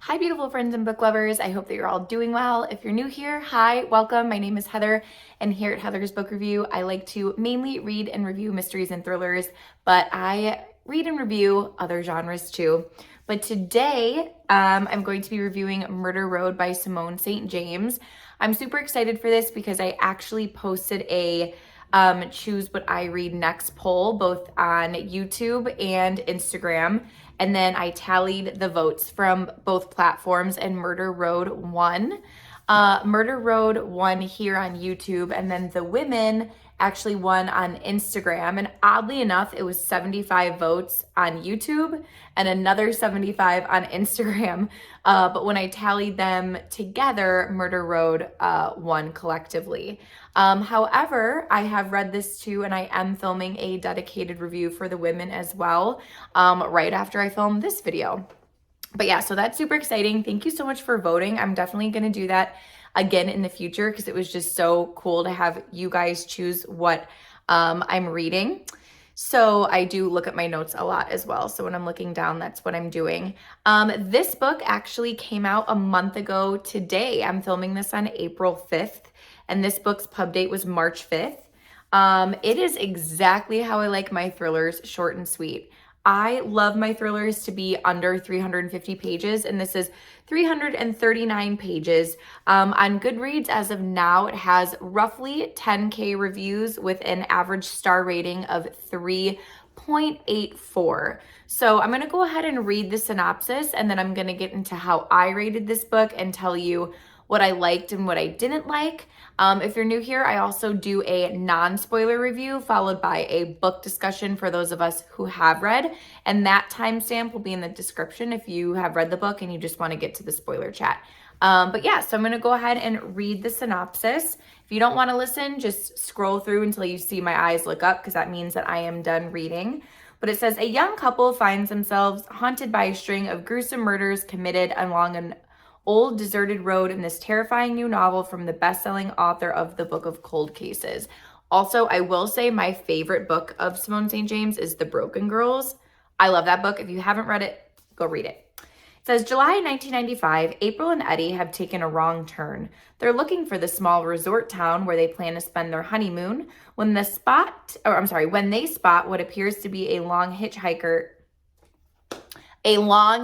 Hi, beautiful friends and book lovers. I hope that you're all doing well. If you're new here, hi, welcome. My name is Heather, and here at Heather's Book Review, I like to mainly read and review mysteries and thrillers, but I read and review other genres too. But today, I'm going to be reviewing Murder Road by Simone St. James. I'm super excited for this because I actually posted a choose what I read next poll both on YouTube and Instagram. And then I tallied the votes from both platforms, and Murder Road won. Murder Road won here on YouTube, and then the women actually won on Instagram. And oddly enough, it was 75 votes on YouTube and another 75 on Instagram. But when I tallied them together, Murder Road won collectively. However, I have read this too, and I am filming a dedicated review for the women as well, right after I film this video. But yeah, so that's super exciting. Thank you so much for voting. I'm definitely going to do that again in the future because it was just so cool to have you guys choose what I'm reading. So I do look at my notes a lot as well. So when I'm looking down, that's what I'm doing. This book actually came out a month ago today. I'm filming this on April 5th, and this book's pub date was March 5th. It is exactly how I like my thrillers, short and sweet. I love my thrillers to be under 350 pages, and this is 339 pages. On Goodreads, as of now, it has roughly 10K reviews with an average star rating of 3.84. So I'm going to go ahead and read the synopsis, and then I'm going to get into how I rated this book and tell you what I liked and what I didn't like. If you're new here, I also do a non-spoiler review followed by a book discussion for those of us who have read, and that timestamp will be in the description if you have read the book and you just want to get to the spoiler chat. But yeah, so I'm going to go ahead and read the synopsis. If you don't want to listen, just scroll through until you see my eyes look up because that means that I am done reading. But it says, a young couple finds themselves haunted by a string of gruesome murders committed along an old deserted road in this terrifying new novel from the best-selling author of the Book of Cold Cases. Also, I will say my favorite book of Simone St. James is The Broken Girls. I love that book. If you haven't read it, go read it. It says, July 1995, April and Eddie have taken a wrong turn. They're looking for the small resort town where they plan to spend their honeymoon when they spot what appears to be a lone hitchhiker along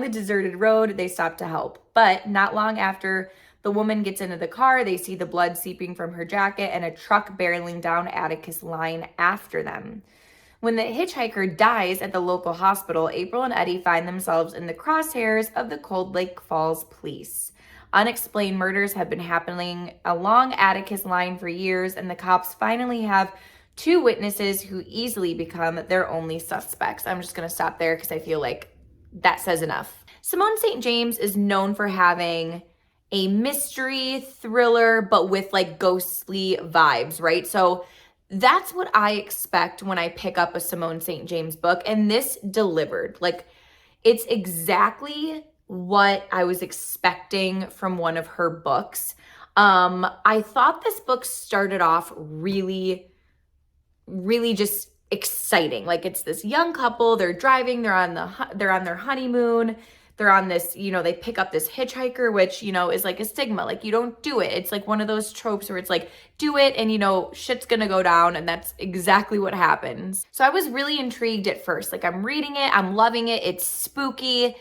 the deserted road. They stop to help. But not long after the woman gets into the car, they see the blood seeping from her jacket and a truck barreling down Atticus Line after them. When the hitchhiker dies at the local hospital, April and Eddie find themselves in the crosshairs of the Cold Lake Falls police. Unexplained murders have been happening along Atticus Line for years, and the cops finally have two witnesses who easily become their only suspects. I'm just going to stop there because I feel like that says enough. Simone St. James is known for having a mystery thriller, but with like ghostly vibes, right? So that's what I expect when I pick up a Simone St. James book, and this delivered. Like, it's exactly what I was expecting from one of her books. I thought this book started off really just exciting. Like, it's this young couple, they're driving, they're on their honeymoon. They're on this, they pick up this hitchhiker, which, is like a stigma. Like, you don't do it. It's like one of those tropes where it's like, do it and, shit's gonna go down. And that's exactly what happens. So I was really intrigued at first. Like, I'm reading it, I'm loving it. It's spooky.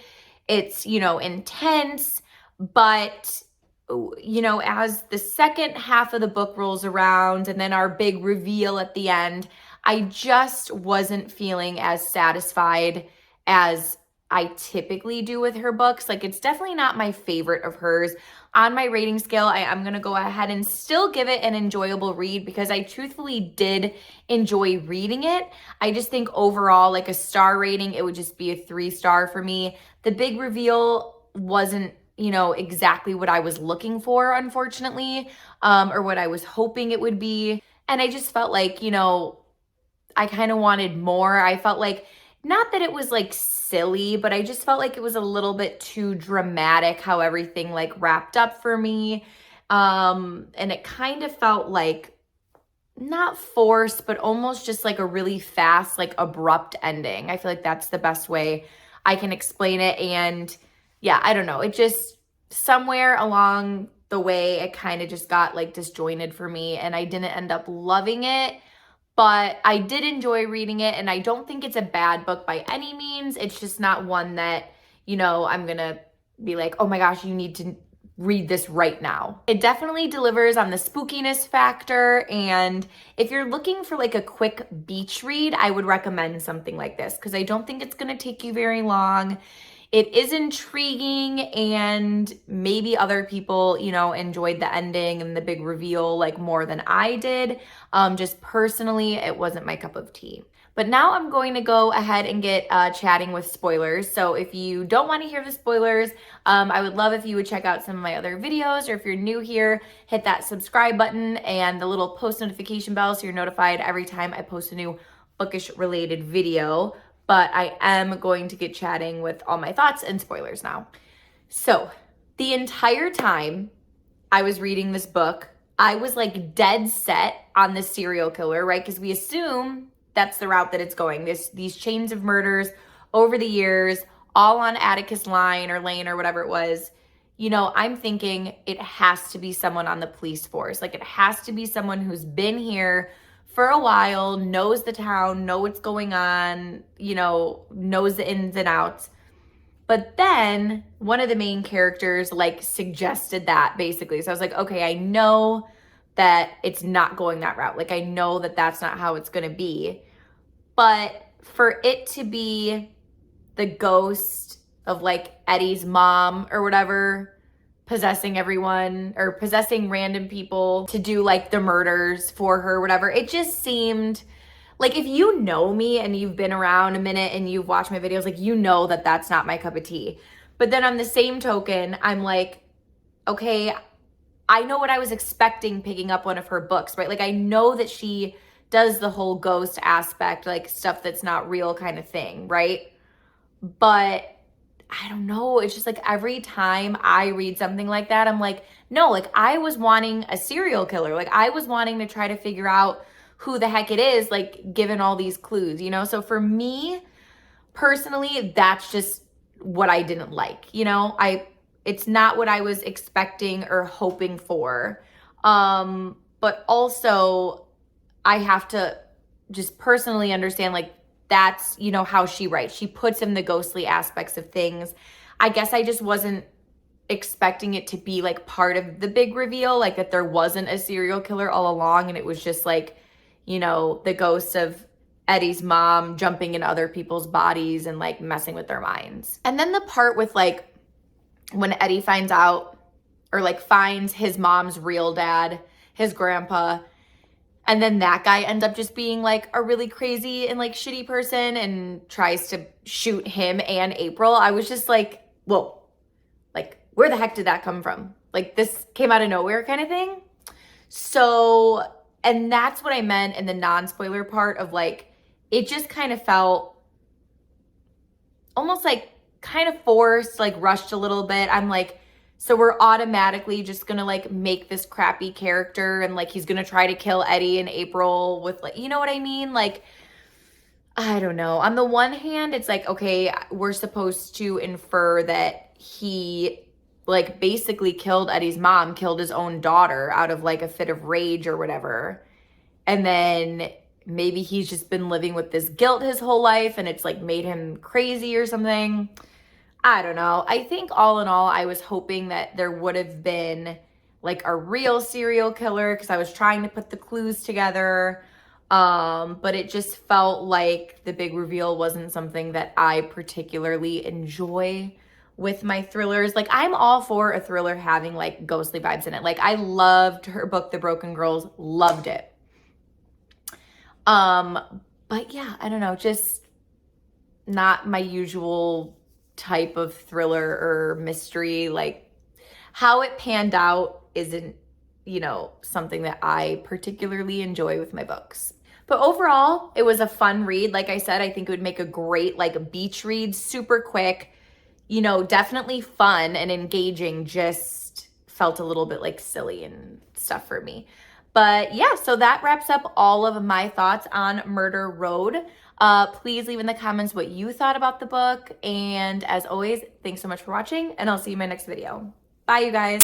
It's, intense. But as the second half of the book rolls around and then our big reveal at the end, I just wasn't feeling as satisfied as I typically do with her books. Like, it's definitely not my favorite of hers. On my rating scale, I'm going to go ahead and still give it an enjoyable read because I truthfully did enjoy reading it. I just think overall, like a star rating, it would just be a 3-star for me. The big reveal wasn't exactly what I was looking for, unfortunately, or what I was hoping it would be. And I just felt like, I kind of wanted more. I felt like, not that it was like silly, but I just felt like it was a little bit too dramatic how everything like wrapped up for me. And it kind of felt like not forced, but almost just like a really fast, like abrupt ending. I feel like that's the best way I can explain it. And yeah, I don't know. It just somewhere along the way, it kind of just got like disjointed for me, and I didn't end up loving it. But I did enjoy reading it, and I don't think it's a bad book by any means. It's just not one that, I'm gonna be like, oh my gosh, you need to read this right now. It definitely delivers on the spookiness factor, and if you're looking for like a quick beach read, I would recommend something like this because I don't think it's gonna take you very long. It is intriguing, and maybe other people, enjoyed the ending and the big reveal like more than I did. Just personally, it wasn't my cup of tea. But now I'm going to go ahead and get chatting with spoilers. So if you don't want to hear the spoilers, I would love if you would check out some of my other videos, or if you're new here, hit that subscribe button and the little post notification bell so you're notified every time I post a new bookish related video. But I am going to get chatting with all my thoughts and spoilers now. So the entire time I was reading this book, I was like dead set on the serial killer, right? Because we assume that's the route that it's going. These chains of murders over the years, all on Atticus Line or Lane or whatever it was. I'm thinking it has to be someone on the police force. Like, it has to be someone who's been here for a while, knows the town, know what's going on, knows the ins and outs. But then one of the main characters like suggested that basically. So I was like, okay, I know that it's not going that route. Like, I know that that's not how it's going to be. But for it to be the ghost of like Eddie's mom or whatever possessing everyone or possessing random people to do like the murders for her, whatever, it just seemed like, if you know me and you've been around a minute and you've watched my videos, like, that that's not my cup of tea. But then on the same token, I'm like, okay, I know what I was expecting picking up one of her books, right? Like, I know that she does the whole ghost aspect, like stuff that's not real kind of thing, right? But I don't know. It's just like every time I read something like that, I'm like, no, like, I was wanting a serial killer. Like, I was wanting to try to figure out who the heck it is, like, given all these clues, So for me personally, that's just what I didn't like, it's not what I was expecting or hoping for. But also I have to just personally understand, like, that's, how she writes. She puts in the ghostly aspects of things. I guess I just wasn't expecting it to be like part of the big reveal, like that there wasn't a serial killer all along and it was just like, the ghosts of Eddie's mom jumping in other people's bodies and like messing with their minds. And then the part with like when Eddie finds out or like finds his mom's real dad, his grandpa, and then that guy ends up just being like a really crazy and like shitty person and tries to shoot him and April. I was just like, whoa, like, where the heck did that come from? Like, this came out of nowhere kind of thing. So, and that's what I meant in the non-spoiler part of like, it just kind of felt almost like kind of forced, like rushed a little bit. I'm like, so we're automatically just gonna like make this crappy character and like he's gonna try to kill Eddie and April with like, you know what I mean? Like, I don't know. On the one hand, it's like, okay, we're supposed to infer that he like basically killed Eddie's mom, killed his own daughter out of like a fit of rage or whatever. And then maybe he's just been living with this guilt his whole life and it's like made him crazy or something. I don't know. I think all in all, I was hoping that there would have been like a real serial killer because I was trying to put the clues together. But it just felt like the big reveal wasn't something that I particularly enjoy with my thrillers. Like, I'm all for a thriller having like ghostly vibes in it. Like, I loved her book, The Broken Girls, loved it. But yeah, I don't know, just not my usual type of thriller or mystery. Like, how it panned out isn't, something that I particularly enjoy with my books. But overall, it was a fun read. Like I said, I think it would make a great like beach read, super quick, definitely fun and engaging, just felt a little bit like silly and stuff for me. But yeah, so that wraps up all of my thoughts on Murder Road. Please leave in the comments what you thought about the book. And as always, thanks so much for watching, and I'll see you in my next video. Bye, you guys.